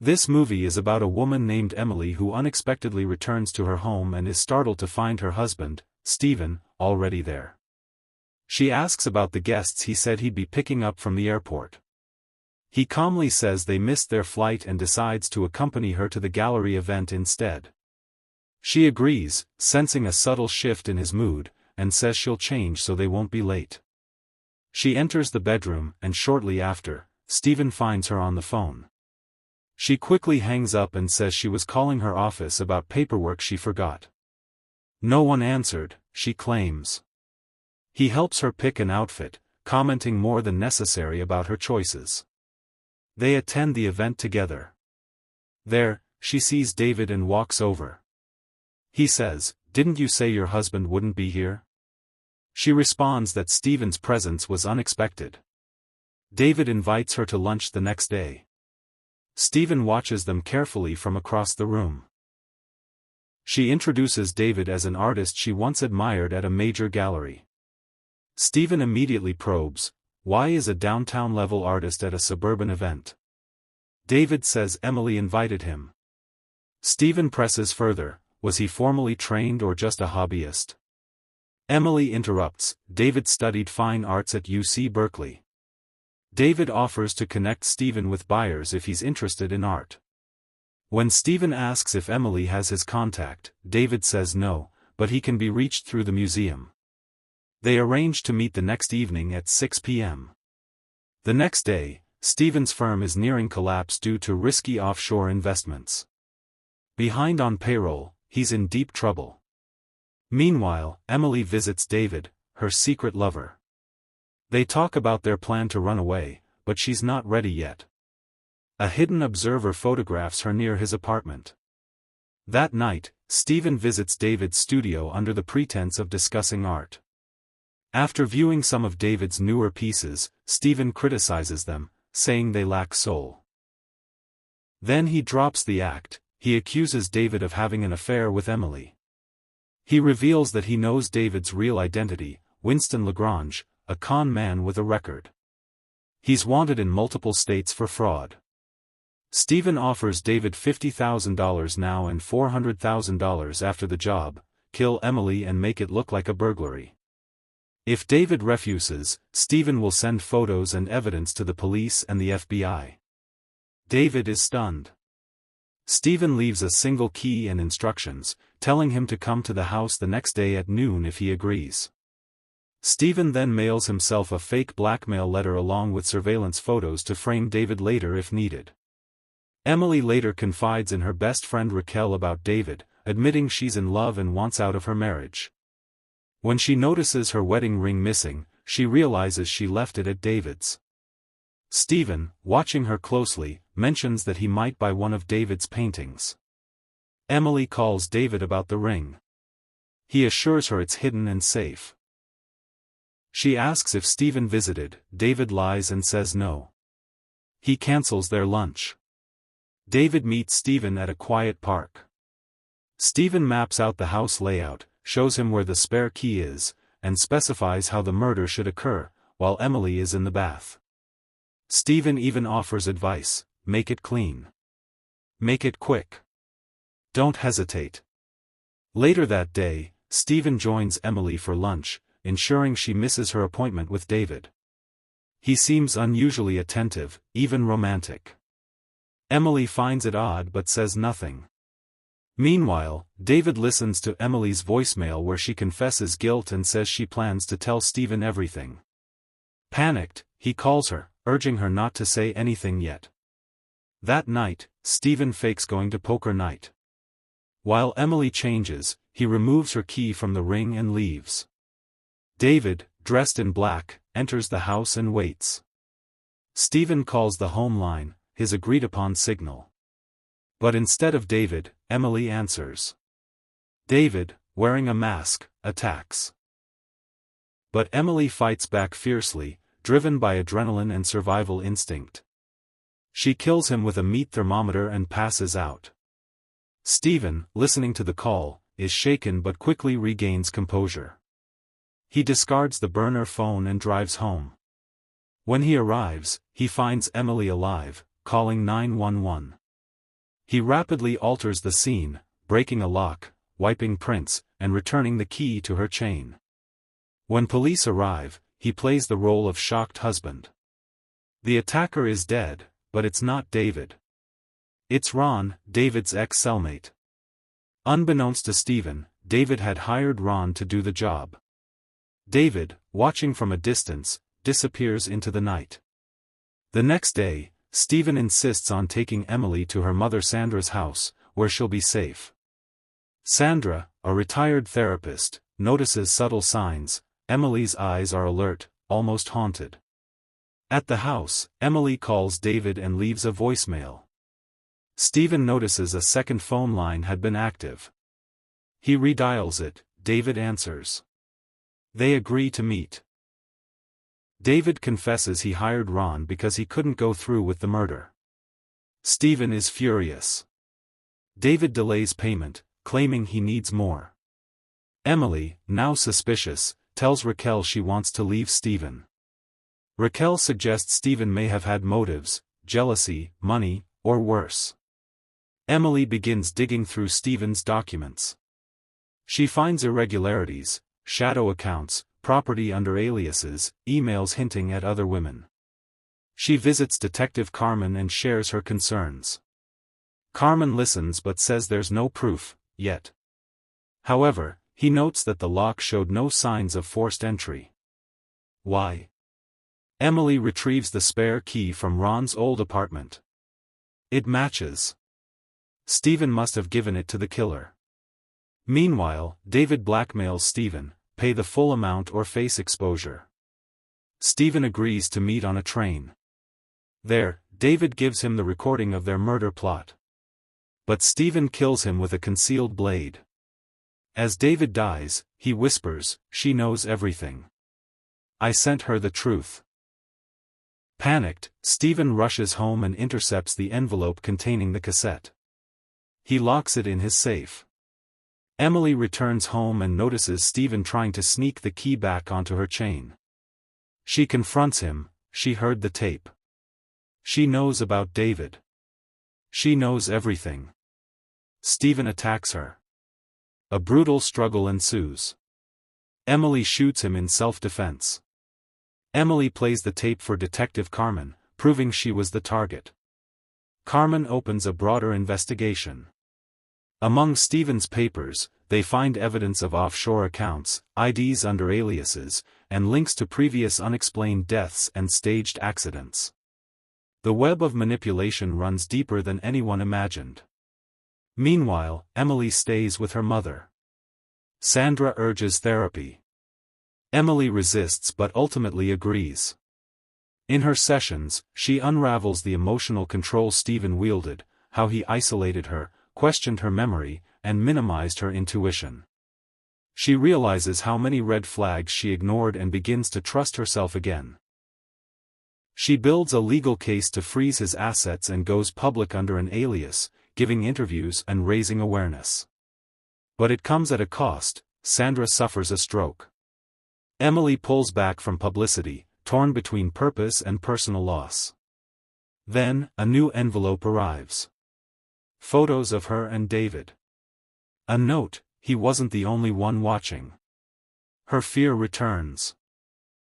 This movie is about a woman named Emily who unexpectedly returns to her home and is startled to find her husband, Stephen, already there. She asks about the guests he said he'd be picking up from the airport. He calmly says they missed their flight and decides to accompany her to the gallery event instead. She agrees, sensing a subtle shift in his mood, and says she'll change so they won't be late. She enters the bedroom and shortly after, Stephen finds her on the phone. She quickly hangs up and says she was calling her office about paperwork she forgot. No one answered, she claims. He helps her pick an outfit, commenting more than necessary about her choices. They attend the event together. There, she sees David and walks over. He says, "Didn't you say your husband wouldn't be here?" She responds that Stephen's presence was unexpected. David invites her to lunch the next day. Stephen watches them carefully from across the room. She introduces David as an artist she once admired at a major gallery. Stephen immediately probes, why is a downtown-level artist at a suburban event? David says Emily invited him. Stephen presses further, was he formally trained or just a hobbyist? Emily interrupts, David studied fine arts at UC Berkeley. David offers to connect Stephen with buyers if he's interested in art. When Stephen asks if Emily has his contact, David says no, but he can be reached through the museum. They arrange to meet the next evening at 6 p.m. The next day, Stephen's firm is nearing collapse due to risky offshore investments. Behind on payroll, he's in deep trouble. Meanwhile, Emily visits David, her secret lover. They talk about their plan to run away, but she's not ready yet. A hidden observer photographs her near his apartment. That night, Stephen visits David's studio under the pretense of discussing art. After viewing some of David's newer pieces, Stephen criticizes them, saying they lack soul. Then he drops the act. He accuses David of having an affair with Emily. He reveals that he knows David's real identity, Winston Lagrange, a con man with a record. He's wanted in multiple states for fraud. Stephen offers David $50,000 now and $400,000 after the job, kill Emily and make it look like a burglary. If David refuses, Stephen will send photos and evidence to the police and the FBI. David is stunned. Stephen leaves a single key and instructions, telling him to come to the house the next day at noon if he agrees. Stephen then mails himself a fake blackmail letter along with surveillance photos to frame David later if needed. Emily later confides in her best friend Raquel about David, admitting she's in love and wants out of her marriage. When she notices her wedding ring missing, she realizes she left it at David's. Stephen, watching her closely, mentions that he might buy one of David's paintings. Emily calls David about the ring. He assures her it's hidden and safe. She asks if Stephen visited. David lies and says no. He cancels their lunch. David meets Stephen at a quiet park. Stephen maps out the house layout, shows him where the spare key is, and specifies how the murder should occur, while Emily is in the bath. Stephen even offers advice: make it clean. Make it quick. Don't hesitate. Later that day, Stephen joins Emily for lunch, ensuring she misses her appointment with David. He seems unusually attentive, even romantic. Emily finds it odd but says nothing. Meanwhile, David listens to Emily's voicemail where she confesses guilt and says she plans to tell Stephen everything. Panicked, he calls her, urging her not to say anything yet. That night, Stephen fakes going to poker night. While Emily changes, he removes her key from the ring and leaves. David, dressed in black, enters the house and waits. Stephen calls the home line, his agreed-upon signal. But instead of David, Emily answers. David, wearing a mask, attacks. But Emily fights back fiercely, driven by adrenaline and survival instinct. She kills him with a meat thermometer and passes out. Stephen, listening to the call, is shaken but quickly regains composure. He discards the burner phone and drives home. When he arrives, he finds Emily alive, calling 911. He rapidly alters the scene, breaking a lock, wiping prints, and returning the key to her chain. When police arrive, he plays the role of shocked husband. The attacker is dead, but it's not David. It's Ron, David's ex-cellmate. Unbeknownst to Stephen, David had hired Ron to do the job. David, watching from a distance, disappears into the night. The next day, Stephen insists on taking Emily to her mother Sandra's house, where she'll be safe. Sandra, a retired therapist, notices subtle signs. Emily's eyes are alert, almost haunted. At the house, Emily calls David and leaves a voicemail. Stephen notices a second phone line had been active. He redials it. David answers. They agree to meet. David confesses he hired Ron because he couldn't go through with the murder. Stephen is furious. David delays payment, claiming he needs more. Emily, now suspicious, tells Raquel she wants to leave Stephen. Raquel suggests Stephen may have had motives, jealousy, money, or worse. Emily begins digging through Stephen's documents. She finds irregularities, shadow accounts, property under aliases, emails hinting at other women. She visits Detective Carmen and shares her concerns. Carmen listens but says there's no proof, yet. However, he notes that the lock showed no signs of forced entry. Why? Emily retrieves the spare key from Ron's old apartment. It matches. Stephen must have given it to the killer. Meanwhile, David blackmails Stephen, pay the full amount or face exposure. Stephen agrees to meet on a train. There, David gives him the recording of their murder plot. But Stephen kills him with a concealed blade. As David dies, he whispers, "She knows everything. I sent her the truth." Panicked, Stephen rushes home and intercepts the envelope containing the cassette. He locks it in his safe. Emily returns home and notices Stephen trying to sneak the key back onto her chain. She confronts him. She heard the tape. She knows about David. She knows everything. Stephen attacks her. A brutal struggle ensues. Emily shoots him in self-defense. Emily plays the tape for Detective Carmen, proving she was the target. Carmen opens a broader investigation. Among Stephen's papers, they find evidence of offshore accounts, IDs under aliases, and links to previous unexplained deaths and staged accidents. The web of manipulation runs deeper than anyone imagined. Meanwhile, Emily stays with her mother. Sandra urges therapy. Emily resists but ultimately agrees. In her sessions, she unravels the emotional control Stephen wielded, how he isolated her, questioned her memory, and minimized her intuition. She realizes how many red flags she ignored and begins to trust herself again. She builds a legal case to freeze his assets and goes public under an alias, giving interviews and raising awareness. But it comes at a cost. Sandra suffers a stroke. Emily pulls back from publicity, torn between purpose and personal loss. Then, a new envelope arrives. Photos of her and David. A note, he wasn't the only one watching. Her fear returns.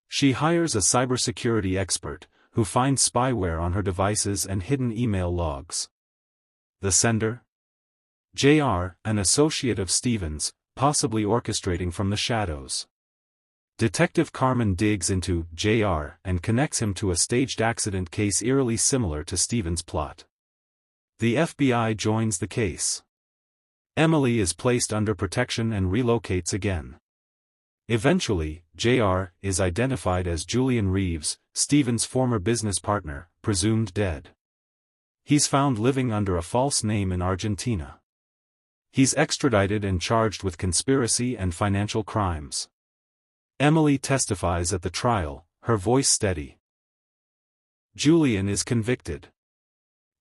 She hires a cybersecurity expert, who finds spyware on her devices and hidden email logs. The sender? J.R., an associate of Stephen's, possibly orchestrating from the shadows. Detective Carmen digs into J.R. and connects him to a staged accident case eerily similar to Stephen's plot. The FBI joins the case. Emily is placed under protection and relocates again. Eventually, J.R. is identified as Julian Reeves, Stephen's former business partner, presumed dead. He's found living under a false name in Argentina. He's extradited and charged with conspiracy and financial crimes. Emily testifies at the trial, her voice steady. Julian is convicted.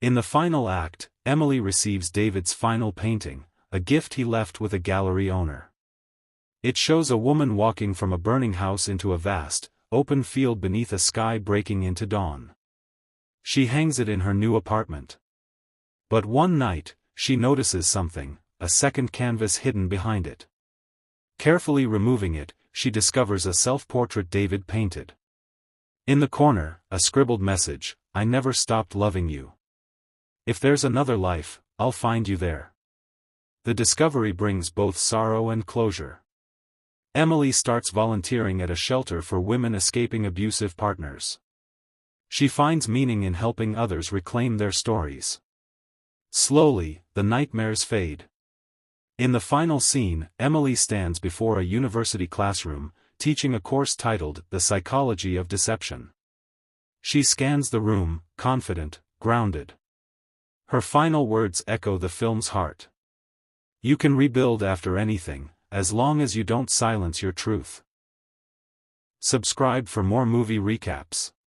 In the final act, Emily receives David's final painting, a gift he left with a gallery owner. It shows a woman walking from a burning house into a vast, open field beneath a sky breaking into dawn. She hangs it in her new apartment. But one night, she notices something, a second canvas hidden behind it. Carefully removing it, she discovers a self-portrait David painted. In the corner, a scribbled message, "I never stopped loving you. If there's another life, I'll find you there." The discovery brings both sorrow and closure. Emily starts volunteering at a shelter for women escaping abusive partners. She finds meaning in helping others reclaim their stories. Slowly, the nightmares fade. In the final scene, Emily stands before a university classroom, teaching a course titled The Psychology of Deception. She scans the room, confident, grounded. Her final words echo the film's heart. You can rebuild after anything, as long as you don't silence your truth. Subscribe for more movie recaps.